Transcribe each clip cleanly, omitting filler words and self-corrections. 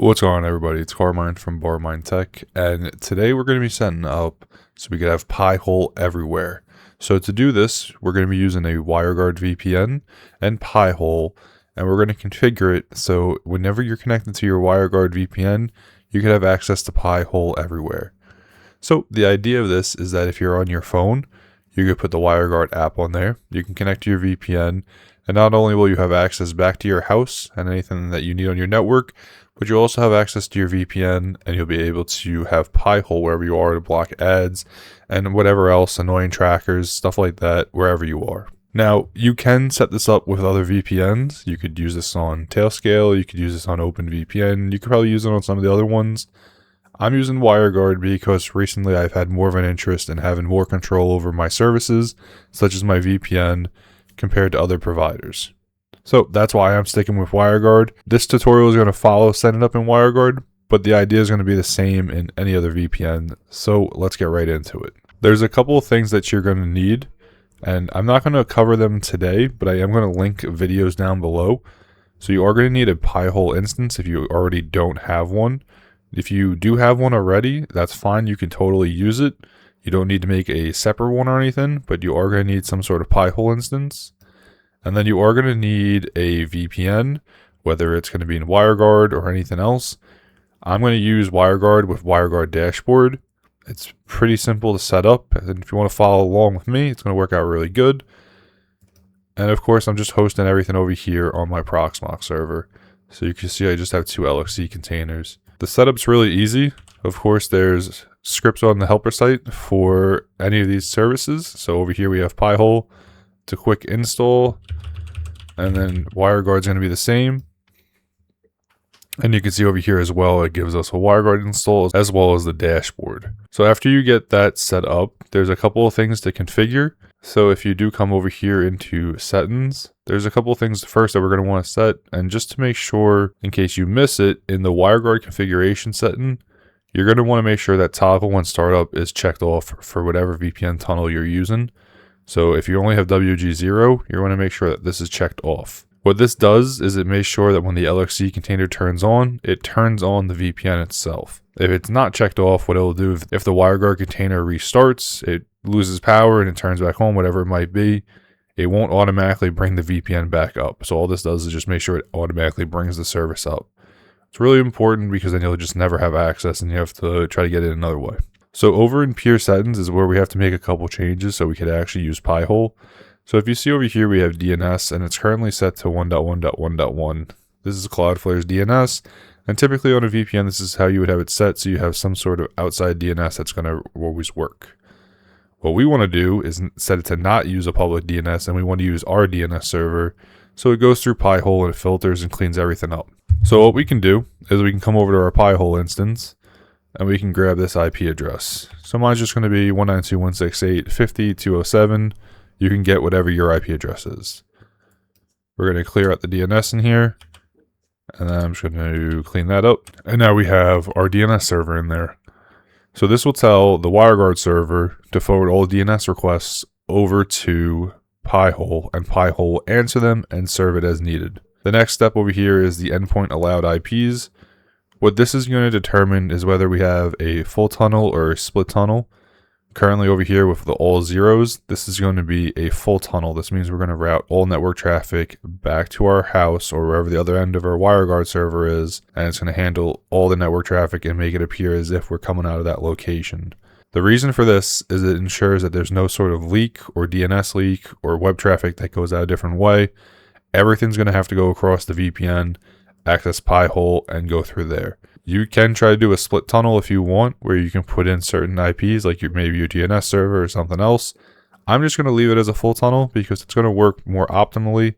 What's going on, everybody? It's Carmine from Barmine Tech, and today we're going to be setting up so we could have Pi-hole everywhere. So to do this, we're going to be using a Wireguard VPN and Pi-hole, and we're going to configure it so whenever you're connected to your Wireguard VPN, you can have access to Pi-hole everywhere. So the idea of this is that if you're on your phone, you could put the Wireguard app on there. You can connect to your VPN, and not only will you have access back to your house and anything that you need on your network, but you'll also have access to your VPN, and you'll be able to have Pi-hole wherever you are to block ads and whatever else, annoying trackers, stuff like that, wherever you are. Now, you can set this up with other VPNs. You could use this on Tailscale, you could use this on OpenVPN, you could probably use it on some of the other ones. I'm using WireGuard because recently I've had more of an interest in having more control over my services, such as my VPN, compared to other providers. So that's why I'm sticking with WireGuard. This tutorial is going to follow setting up in WireGuard, but the idea is going to be the same in any other VPN. So let's get right into it. There's a couple of things that you're going to need, and I'm not going to cover them today, but I am going to link videos down below. So you are going to need a Pi-hole instance if you already don't have one. If you do have one already, that's fine. You can totally use it. You don't need to make a separate one or anything, but you are going to need some sort of Pi-hole instance. And then you are going to need a VPN, whether it's going to be in WireGuard or anything else. I'm going to use WireGuard with WireGuard Dashboard. It's pretty simple to set up, and if you want to follow along with me, it's going to work out really good. And of course, I'm just hosting everything over here on my proxmox server. So you can see I just have 2 LXC containers. The setup's really easy. Of course, there's scripts on the helper site for any of these services. So over here we have Pi-hole. It's a quick install, and then WireGuard's going to be the same. And you can see over here as well, it gives us a WireGuard install as well as the dashboard. So after you get that set up, there's a couple of things to configure. So if you do come over here into settings, there's a couple of things first that we're going to want to set. And just to make sure, in case you miss it, in the WireGuard configuration setting, you're going to want to make sure that toggle when startup is checked off for whatever VPN tunnel you're using. So if you only have WG0, you want to make sure that this is checked off. What this does is it makes sure that when the LXC container turns on, it turns on the VPN itself. If it's not checked off, what it'll do, if the WireGuard container restarts, it loses power and it turns back on, whatever it might be, it won't automatically bring the VPN back up. So all this does is just make sure it automatically brings the service up. It's really important because then you'll just never have access and you have to try to get it another way. So over in peer settings is where we have to make a couple changes so we could actually use Pi-hole. So if you see over here, we have DNS, and it's currently set to 1.1.1.1. This is Cloudflare's DNS, and typically on a VPN, this is how you would have it set, so you have some sort of outside DNS that's going to always work. What we want to do is set it to not use a public DNS, and we want to use our DNS server, so it goes through Pi-hole and it filters and cleans everything up. So what we can do is we can come over to our Pi-hole instance, and we can grab this IP address. So mine's just going to be 192.168.50.207. You can get whatever your IP address is. We're going to clear out the DNS in here, and then I'm just going to clean that up. And now we have our DNS server in there. So this will tell the WireGuard server to forward all DNS requests over to Pi-hole, and Pi-hole will answer them and serve it as needed. The next step over here is the endpoint allowed IPs. What this is going to determine is whether we have a full tunnel or a split tunnel. Currently over here with the all zeros, this is going to be a full tunnel. This means we're going to route all network traffic back to our house or wherever the other end of our WireGuard server is, and it's going to handle all the network traffic and make it appear as if we're coming out of that location. The reason for this is it ensures that there's no sort of leak or DNS leak or web traffic that goes out a different way. Everything's going to have to go across the VPN, access Pi-hole, and go through there. You can try to do a split tunnel if you want, where you can put in certain IPs, like maybe your DNS server or something else. I'm just going to leave it as a full tunnel because it's going to work more optimally,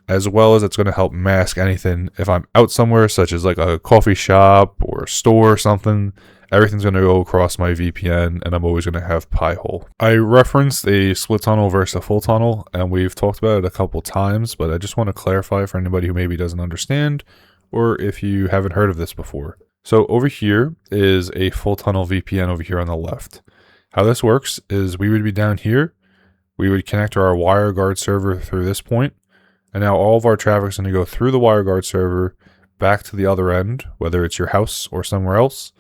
as well as it's going to help mask anything. If I'm out somewhere, such as like a coffee shop or a store or something, everything's going to go across my VPN, and I'm always going to have Pi-hole. I referenced a split tunnel versus a full tunnel, and we've talked about it a couple times, but I just want to clarify for anybody who maybe doesn't understand, or if you haven't heard of this before. So over here is a full tunnel VPN over here on the left. How this works is we would be down here. We would connect to our WireGuard server through this point. And now all of our traffic is going to go through the WireGuard server, back to the other end, whether it's your house or somewhere else,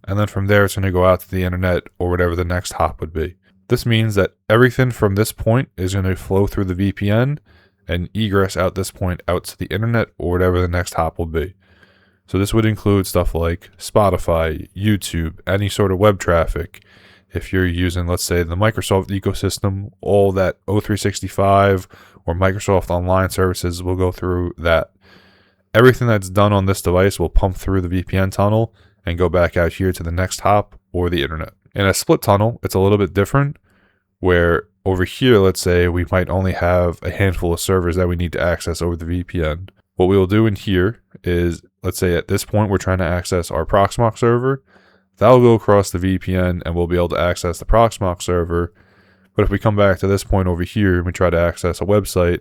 and then from there it's going to go out to the internet or whatever the next hop would be. This means that everything from this point is going to flow through the VPN and egress out this point out to the internet or whatever the next hop will be. So this would include stuff like Spotify, YouTube, any sort of web traffic. If you're using, let's say, the Microsoft ecosystem, all that O365 or Microsoft Online services will go through that. Everything that's done on this device will pump through the VPN tunnel and go back out here to the next hop or the internet. In a split tunnel, it's a little bit different, where over here, let's say we might only have a handful of servers that we need to access over the VPN. What we will do in here is, let's say at this point we're trying to access our proxmox server. That'll go across the VPN and we'll be able to access the proxmox server. But if we come back to this point over here and we try to access a website,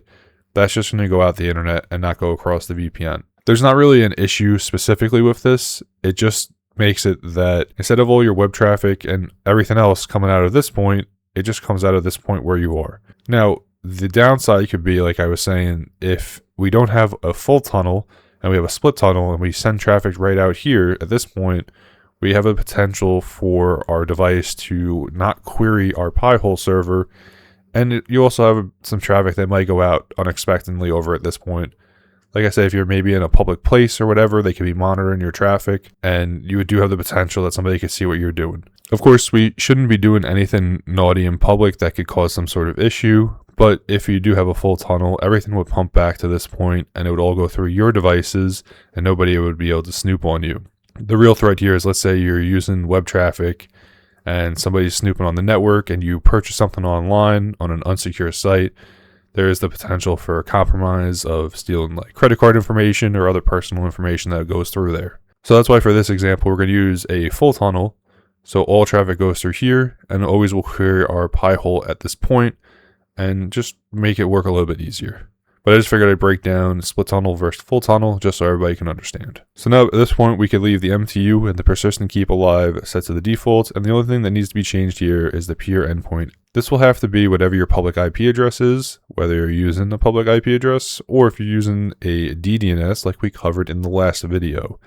that's just going to go out the internet and not go across the VPN. There's not really an issue specifically with this. It just makes it that instead of all your web traffic and everything else coming out of this point, it just comes out of this point where you are. Now, the downside could be, like I was saying, if we don't have a full tunnel and we have a split tunnel and we send traffic right out here, at this point, we have a potential for our device to not query our Pi-hole server. And you also have some traffic that might go out unexpectedly over at this point. Like I say, if you're maybe in a public place or whatever, they could be monitoring your traffic, and you do have the potential that somebody could see what you're doing. Of course, we shouldn't be doing anything naughty in public that could cause some sort of issue, but if you do have a full tunnel, everything would pump back to this point, and it would all go through your devices, and nobody would be able to snoop on you. The real threat here is, let's say you're using web traffic, and somebody's snooping on the network, and you purchase something online on an unsecure site. There is the potential for a compromise of stealing like credit card information or other personal information that goes through there. So that's why for this example, we're going to use a full tunnel. So all traffic goes through here, and always will query our Pi-hole at this point and just make it work a little bit easier. But I just figured I'd break down split tunnel versus full tunnel just so everybody can understand. So now at this point, we could leave the MTU and the persistent keep alive set to the default. And the only thing that needs to be changed here is the peer endpoint. This will have to be whatever your public IP address is, whether you're using a public IP address or if you're using a DDNS like we covered in the last video.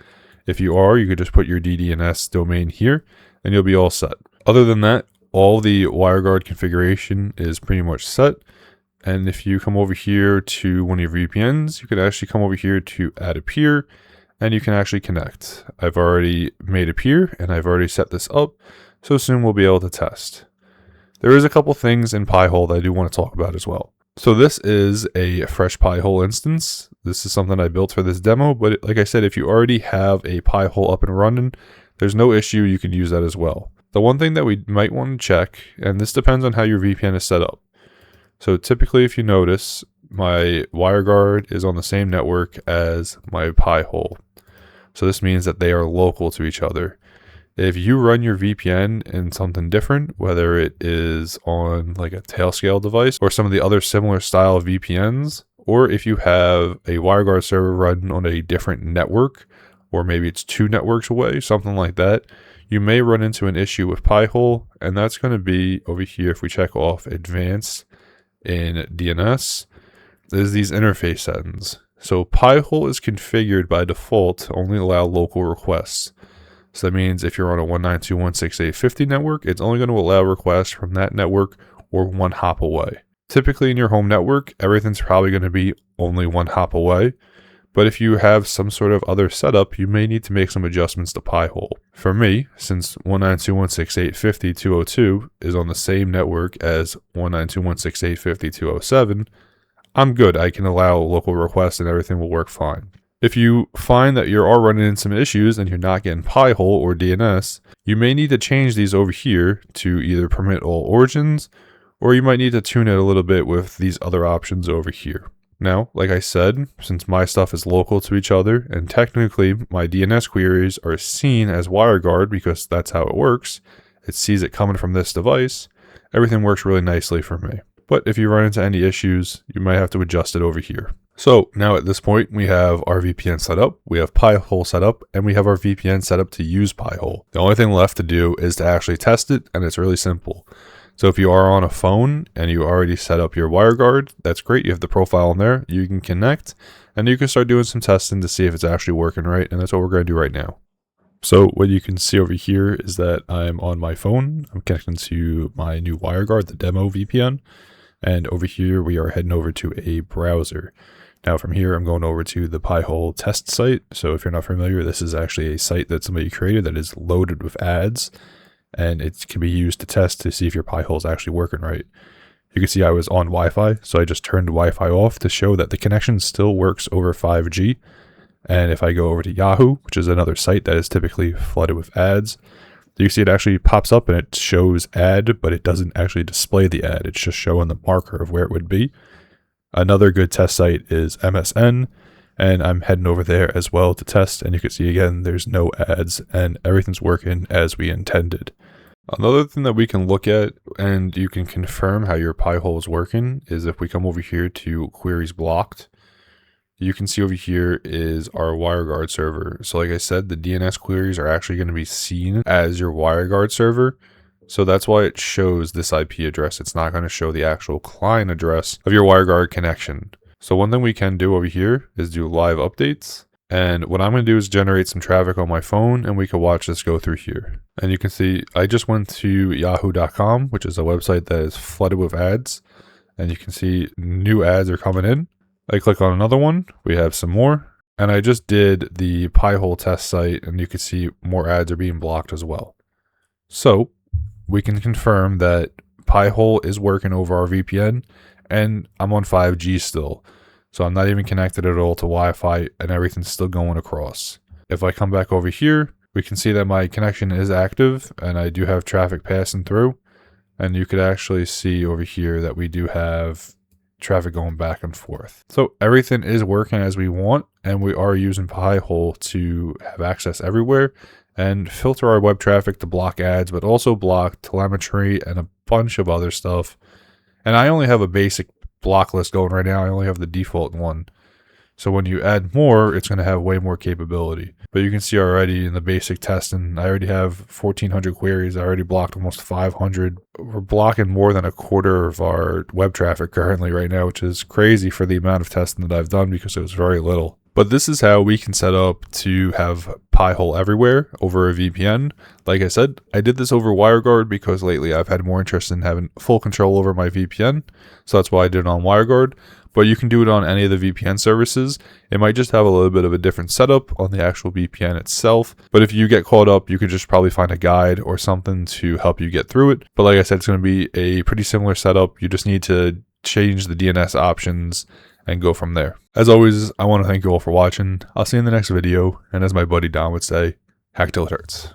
If you are, you could just put your DDNS domain here and you'll be all set. Other than that, all the WireGuard configuration is pretty much set. And if you come over here to one of your VPNs, you can actually come over here to add a peer and you can actually connect. I've already made a peer and I've already set this up, so soon we'll be able to test. There is a couple things in Pi-hole that I do want to talk about as well. So this is a fresh Pi-hole instance. This is something I built for this demo, but like I said, if you already have a Pi-hole up and running, there's no issue, you can use that as well. The one thing that we might want to check, and this depends on how your VPN is set up. So typically, if you notice, my WireGuard is on the same network as my Pi-hole. So this means that they are local to each other. If you run your VPN in something different, whether it is on like a Tailscale device or some of the other similar style VPNs, or if you have a WireGuard server run on a different network, or maybe it's 2 networks away, something like that, you may run into an issue with Pi-hole, and that's going to be over here if we check off Advanced in DNS, there's these interface settings. So Pi-hole is configured by default to only allow local requests. So that means if you're on a 192.168.50 network, it's only going to allow requests from that network or 1 hop away. Typically in your home network, everything's probably going to be only 1 hop away. But if you have some sort of other setup, you may need to make some adjustments to Pi-hole. For me, since 192.168.50.202 is on the same network as 192.168.50.207, I'm good. I can allow local requests and everything will work fine. If you find that you are running into some issues and you're not getting Pi-hole or DNS, you may need to change these over here to either permit all origins, or you might need to tune it a little bit with these other options over here. Now, like I said, since my stuff is local to each other, and technically my DNS queries are seen as WireGuard because that's how it works, it sees it coming from this device, everything works really nicely for me. But if you run into any issues, you might have to adjust it over here. So now at this point, we have our VPN set up, we have Pi-hole set up, and we have our VPN set up to use Pi-hole. The only thing left to do is to actually test it, and it's really simple. So if you are on a phone and you already set up your WireGuard, that's great. You have the profile in there. You can connect and you can start doing some testing to see if it's actually working right, and that's what we're going to do right now. So what you can see over here is that I'm on my phone. I'm connecting to my new WireGuard, the demo VPN, and over here we are heading over to a browser. Now from here, I'm going over to the Pi-hole test site. So if you're not familiar, this is actually a site that somebody created that is loaded with ads, and it can be used to test to see if your Pi-hole is actually working right. You can see I was on Wi-Fi, so I just turned Wi-Fi off to show that the connection still works over 5G. And if I go over to Yahoo, which is another site that is typically flooded with ads, you see it actually pops up and it shows ad, but it doesn't actually display the ad. It's just showing the marker of where it would be. Another good test site is MSN, and I'm heading over there as well to test, and you can see again there's no ads and everything's working as we intended. Another thing that we can look at, and you can confirm how your Pi-hole is working, is if we come over here to queries blocked. You can see over here is our WireGuard server. So like I said, the DNS queries are actually going to be seen as your WireGuard server. So that's why it shows this IP address. It's not going to show the actual client address of your WireGuard connection. So one thing we can do over here is do live updates. And what I'm going to do is generate some traffic on my phone, and we can watch this go through here. And you can see I just went to yahoo.com, which is a website that is flooded with ads. And you can see new ads are coming in. I click on another one, we have some more, and I just did the Pi-hole test site, and you can see more ads are being blocked as well. So we can confirm that Pi-hole is working over our VPN, and I'm on 5G still. So I'm not even connected at all to Wi-Fi, and everything's still going across. If I come back over here, we can see that my connection is active, and I do have traffic passing through. And you could actually see over here that we do have traffic going back and forth. So everything is working as we want, and we are using Pi-hole to have access everywhere and filter our web traffic to block ads, but also block telemetry and a bunch of other stuff. And I only have a basic block list going right now. I only have the default one. So when you add more, it's going to have way more capability. But you can see already in the basic testing, I already have 1,400 queries. I already blocked almost 500. We're blocking more than a quarter of our web traffic currently right now, which is crazy for the amount of testing that I've done because it was very little. But this is how we can set up to have Pi-hole everywhere over a VPN. Like I said, I did this over WireGuard because lately I've had more interest in having full control over my VPN. So that's why I did it on WireGuard. But you can do it on any of the VPN services. It might just have a little bit of a different setup on the actual VPN itself. But if you get caught up, you could just probably find a guide or something to help you get through it. But like I said, it's going to be a pretty similar setup. You just need to change the DNS options and go from there. As always, I want to thank you all for watching. I'll see you in the next video. And as my buddy Don would say, hack till it hurts.